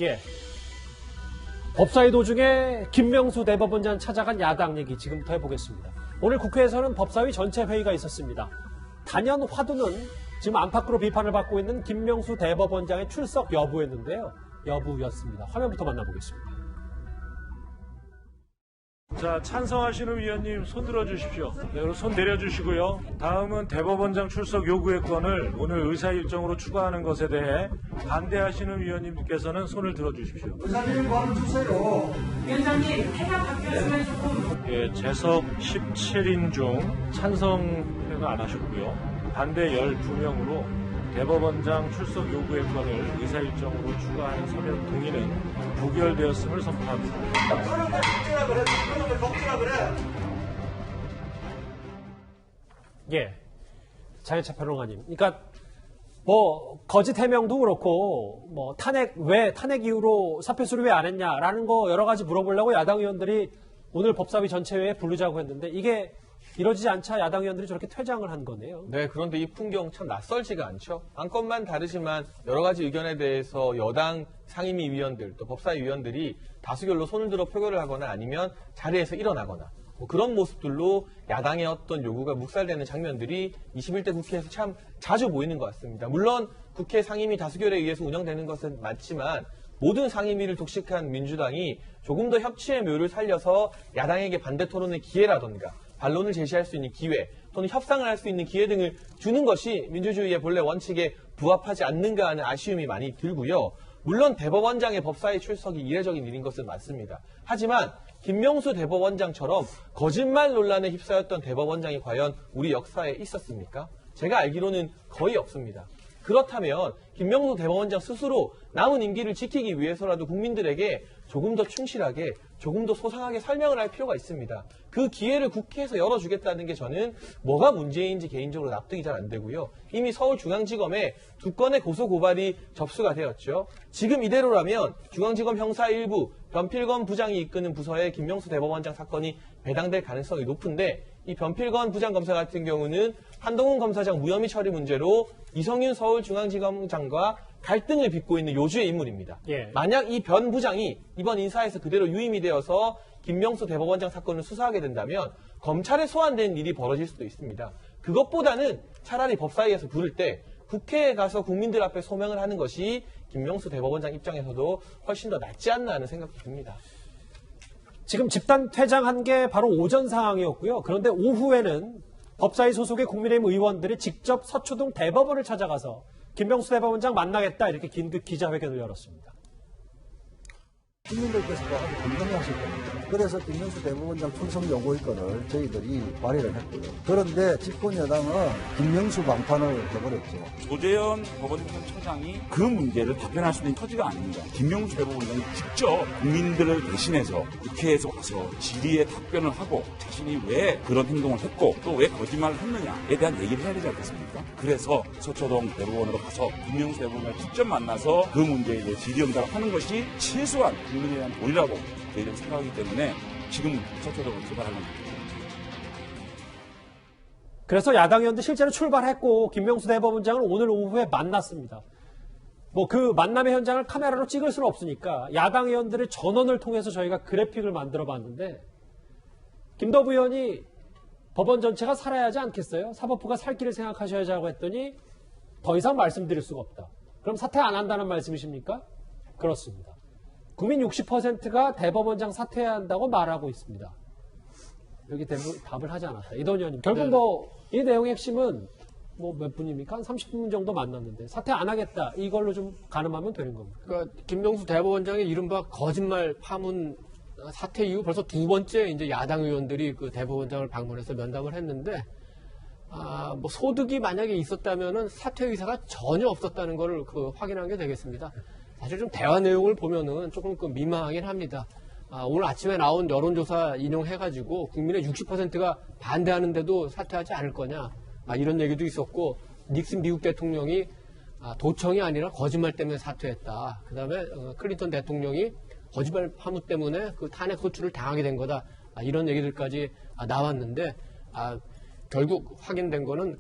예. 법사위 도중에 김명수 대법원장 찾아간 야당 얘기 지금부터 해보겠습니다. 오늘 국회에서는 법사위 전체 회의가 있었습니다. 단연 화두는 지금 안팎으로 비판을 받고 있는 김명수 대법원장의 출석 여부였는데요. 여부였습니다. 화면부터 만나보겠습니다. 자, 찬성하시는 위원님 손 들어주십시오. 네, 그리고 손 내려주시고요. 다음은 대법원장 출석 요구의 건을 오늘 의사 일정으로 추가하는 것에 대해 반대하시는 위원님께서는 손을 들어주십시오. 의사님 바로 주세요. 위원장님, 해당 바뀌었으면 조금. 예, 재석 17인 중 찬성을 안 하셨고요. 반대 12명으로 대법원장 출석 요구의 건을 의사 일정으로 추가하는 서면 동의는 부결되었음을 선포합니다. 예. 장혜철 평론가님. 그러니까 거짓 해명도 그렇고 탄핵 이후로 사표 수리 왜 안 했냐라는 거 여러 가지 물어보려고 야당 의원들이 오늘 법사위 전체회에 부르자고 했는데 이게 이루어지지 않자 야당 의원들이 저렇게 퇴장을 한 거네요. 네, 그런데 이 풍경 참 낯설지가 않죠. 안건만 다르지만 여러 가지 의견에 대해서 여당 상임위 위원들 또 법사위 위원들이 다수결로 손을 들어 표결을 하거나 아니면 자리에서 일어나거나 그런 모습들로 야당의 어떤 요구가 묵살되는 장면들이 21대 국회에서 참 자주 보이는 것 같습니다. 물론 국회 상임위 다수결에 의해서 운영되는 것은 맞지만 모든 상임위를 독식한 민주당이 조금 더 협치의 묘를 살려서 야당에게 반대 토론의 기회라던가 반론을 제시할 수 있는 기회 또는 협상을 할 수 있는 기회 등을 주는 것이 민주주의의 본래 원칙에 부합하지 않는가 하는 아쉬움이 많이 들고요. 물론 대법원장의 법사위 출석이 이례적인 일인 것은 맞습니다. 하지만 김명수 대법원장처럼 거짓말 논란에 휩싸였던 대법원장이 과연 우리 역사에 있었습니까? 제가 알기로는 거의 없습니다. 그렇다면 김명수 대법원장 스스로 남은 임기를 지키기 위해서라도 국민들에게 조금 더 충실하게 조금 더 소상하게 설명을 할 필요가 있습니다. 그 기회를 국회에서 열어주겠다는 게 저는 뭐가 문제인지 개인적으로 납득이 잘 안 되고요. 이미 서울중앙지검에 2건의 고소고발이 접수가 되었죠. 지금 이대로라면 중앙지검 형사 1부 변필건 부장이 이끄는 부서에 김명수 대법원장 사건이 배당될 가능성이 높은데 이 변필건 부장검사 같은 경우는 한동훈 검사장 무혐의 처리 문제로 이성윤 서울중앙지검장과 갈등을 빚고 있는 요주의 인물입니다. 예. 만약 이 변 부장이 이번 인사에서 그대로 유임이 되어서 김명수 대법원장 사건을 수사하게 된다면 검찰에 소환되는 일이 벌어질 수도 있습니다. 그것보다는 차라리 법사위에서 부를 때 국회에 가서 국민들 앞에 소명을 하는 것이 김명수 대법원장 입장에서도 훨씬 더 낫지 않나 하는 생각이 듭니다. 지금 집단 퇴장한 게 바로 오전 상황이었고요. 그런데 오후에는 법사위 소속의 국민의힘 의원들이 직접 서초동 대법원을 찾아가서 김명수 대법원장 만나겠다 이렇게 긴급 기자회견을 열었습니다. 국민들께서도 아주 건강해하실 겁니다. 그래서 김명수 대법원장 출석 요구의 건을 저희들이 발의를 했고요. 그런데 집권 여당은 김명수 방판을 해버렸죠. 조재현 법원청장이 그 문제를 답변할 수 있는 처지가 아닙니다. 김명수 대법원장이 직접 국민들을 대신해서 국회에서 와서 질의에 답변을 하고 자신이 왜 그런 행동을 했고 또 왜 거짓말을 했느냐에 대한 얘기를 해야 되지 않겠습니까? 그래서 서초동 대법원으로 가서 김명수 대법원을 직접 만나서 그 문제에 대해 질의응답을 하는 것이 최소한 국민에 대한 도리라고 저희들은 생각하기 때문에 지금 서초동을 출발하는 겁니다. 그래서 야당 의원들 실제로 출발했고 김명수 대법원장을 오늘 오후에 만났습니다. 그 만남의 현장을 카메라로 찍을 수는 없으니까 야당 의원들의 전원을 통해서 저희가 그래픽을 만들어 봤는데 김덕부 의원이 법원 전체가 살아야 하지 않겠어요? 사법부가 살 길을 생각하셔야지 하고 했더니 더 이상 말씀드릴 수가 없다. 그럼 사퇴 안 한다는 말씀이십니까? 그렇습니다. 국민 60%가 대법원장 사퇴해야 한다고 말하고 있습니다. 여기 답을 하지 않았다. 이동현 의원님. 결국 이 내용의 핵심은 몇 분입니까? 한 30분 정도 만났는데 사퇴 안 하겠다. 이걸로 좀 가늠하면 되는 겁니다. 그러니까 김명수 대법원장의 이른바 거짓말 파문 사퇴 이후 벌써 두 번째 이제 야당 의원들이 그 대법원장을 방문해서 면담을 했는데 소득이 만약에 있었다면은 사퇴 의사가 전혀 없었다는 걸 확인한 게 되겠습니다. 사실 좀 대화 내용을 보면은 조금 민망하긴 합니다. 오늘 아침에 나온 여론조사 인용해가지고 국민의 60%가 반대하는데도 사퇴하지 않을 거냐 이런 얘기도 있었고 닉슨 미국 대통령이 도청이 아니라 거짓말 때문에 사퇴했다. 그다음에 클린턴 대통령이 거짓말 파문 때문에 그 탄핵 소추를 당하게 된 거다. 이런 얘기들까지 나왔는데 결국 확인된 거는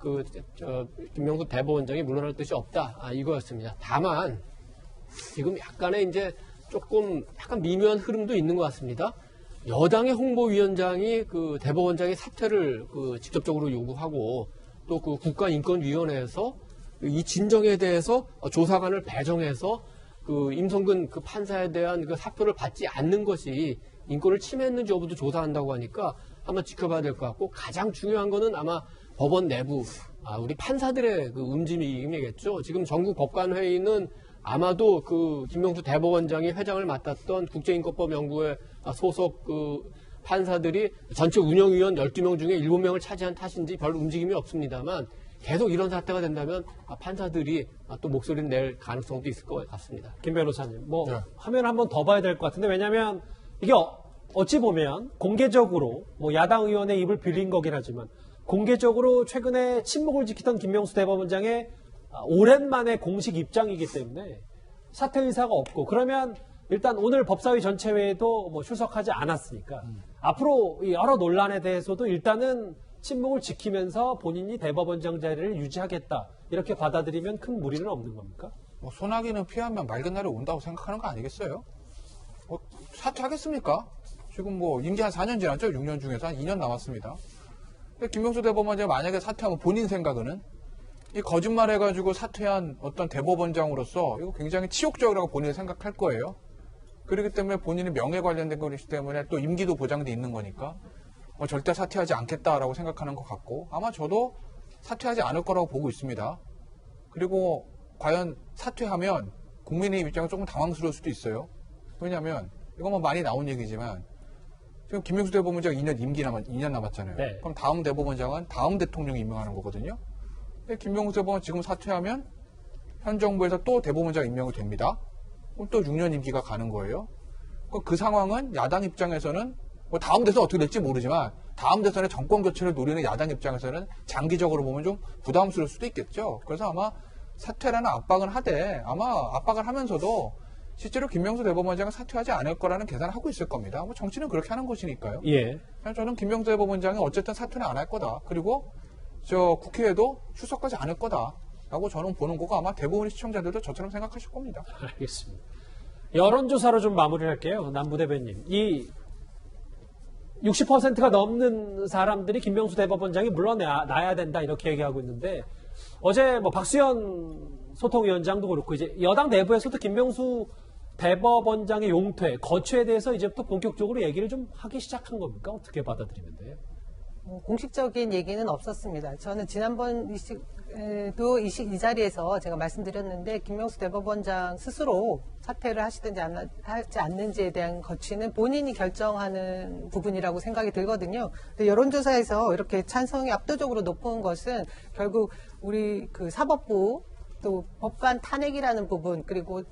김명수 대법원장이 물러날 뜻이 없다. 이거였습니다. 다만 지금 약간의 이제 조금 약간 미묘한 흐름도 있는 것 같습니다. 여당의 홍보위원장이 그 대법원장의 사퇴를 그 직접적으로 요구하고 또 그 국가인권위원회에서 이 진정에 대해서 조사관을 배정해서 그 임성근 그 판사에 대한 그 사표를 받지 않는 것이 인권을 침해했는지 여부도 조사한다고 하니까 한번 지켜봐야 될 것 같고, 가장 중요한 거는 아마 법원 내부, 우리 판사들의 그 움직임이겠죠. 지금 전국 법관회의는 아마도 그 김명수 대법원장이 회장을 맡았던 국제인권법연구회 소속 그 판사들이 전체 운영위원 12명 중에 7명을 차지한 탓인지 별 움직임이 없습니다만, 계속 이런 사태가 된다면 판사들이 또 목소리를 낼 가능성도 있을 것 같습니다. 김 변호사님, 뭐 네. 화면 한번 더 봐야 될 것 같은데, 왜냐하면 이게 어찌 보면 공개적으로 뭐 야당 의원의 입을 빌린 거긴 하지만 공개적으로 최근에 침묵을 지키던 김명수 대법원장의 오랜만에 공식 입장이기 때문에 사퇴 의사가 없고, 그러면 일단 오늘 법사위 전체 회의도 뭐 출석하지 않았으니까 앞으로 이 여러 논란에 대해서도 일단은 침묵을 지키면서 본인이 대법원장 자리를 유지하겠다, 이렇게 받아들이면 큰 무리는 없는 겁니까? 뭐 소나기는 피하면 맑은 날이 온다고 생각하는 거 아니겠어요? 사퇴하겠습니까? 지금 뭐 임기 한 4년 지났죠? 6년 중에서 한 2년 남았습니다. 근데 김명수 대법원장이 만약에 사퇴하면 본인 생각은 이 거짓말 해가지고 사퇴한 어떤 대법원장으로서 이거 굉장히 치욕적이라고 본인이 생각할 거예요. 그렇기 때문에 본인이 명예 관련된 거기 때문에 또 임기도 보장돼 있는 거니까 절대 사퇴하지 않겠다라고 생각하는 것 같고, 아마 저도 사퇴하지 않을 거라고 보고 있습니다. 그리고 과연 사퇴하면 국민의 입장은 조금 당황스러울 수도 있어요. 왜냐하면 이거 뭐 많이 나온 얘기지만 지금 김명수 대법원장 2년 남았잖아요. 네. 그럼 다음 대법원장은 다음 대통령이 임명하는 거거든요. 근데 김명수 대법원 지금 사퇴하면 현 정부에서 또 대법원장 임명이 됩니다. 그럼 또 6년 임기가 가는 거예요. 그 상황은 야당 입장에서는 뭐 다음 대선 어떻게 될지 모르지만 다음 대선에 정권 교체를 노리는 야당 입장에서는 장기적으로 보면 좀 부담스러울 수도 있겠죠. 그래서 아마 사퇴라는 압박은 하되, 아마 압박을 하면서도 실제로 김명수 대법원장은 사퇴하지 않을 거라는 계산을 하고 있을 겁니다. 뭐 정치는 그렇게 하는 것이니까요. 예. 저는 김명수 대법원장이 어쨌든 사퇴는 안 할 거다. 그리고 저 국회에도 출석하지 않을 거다라고 저는 보는 거고, 아마 대부분의 시청자들도 저처럼 생각하실 겁니다. 알겠습니다. 여론조사로 좀 마무리를 할게요. 남부 대변인. 이 60%가 넘는 사람들이 김명수 대법원장이 물러나야 된다, 이렇게 얘기하고 있는데, 어제 뭐 박수현 소통위원장도 그렇고 이제 여당 내부에서도 김명수 대법원장의 용퇴, 거취에 대해서 이제부터 본격적으로 얘기를 좀 하기 시작한 겁니까? 어떻게 받아들이면 돼요? 공식적인 얘기는 없었습니다. 저는 지난번 이 자리에서 제가 말씀드렸는데, 김명수 대법원장 스스로 사퇴를 하시든지 하지 않는지에 대한 거취는 본인이 결정하는 부분이라고 생각이 들거든요. 근데 여론조사에서 이렇게 찬성이 압도적으로 높은 것은 결국 우리 그 사법부, 또 법관 탄핵이라는 부분, 그리고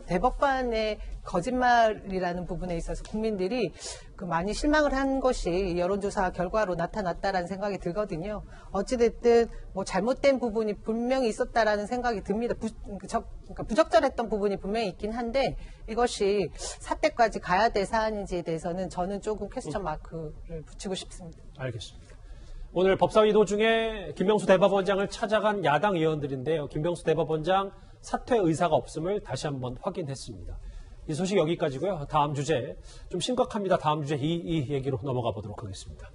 대법관의 거짓말이라는 부분에 있어서 국민들이 많이 실망을 한 것이 여론조사 결과로 나타났다라는 생각이 들거든요. 어찌됐든 뭐 잘못된 부분이 분명히 있었다라는 생각이 듭니다. 그러니까 부적절했던 부분이 분명히 있긴 한데, 이것이 사태까지 가야 될 사안인지에 대해서는 저는 조금 퀘스천 마크를 붙이고 싶습니다. 알겠습니다. 오늘 법사위 도중에 김명수 대법원장을 찾아간 야당 의원들인데요. 김명수 대법원장 사퇴 의사가 없음을 다시 한번 확인했습니다. 이 소식 여기까지고요. 다음 주제 좀 심각합니다. 다음 주제 이 얘기로 넘어가 보도록 하겠습니다.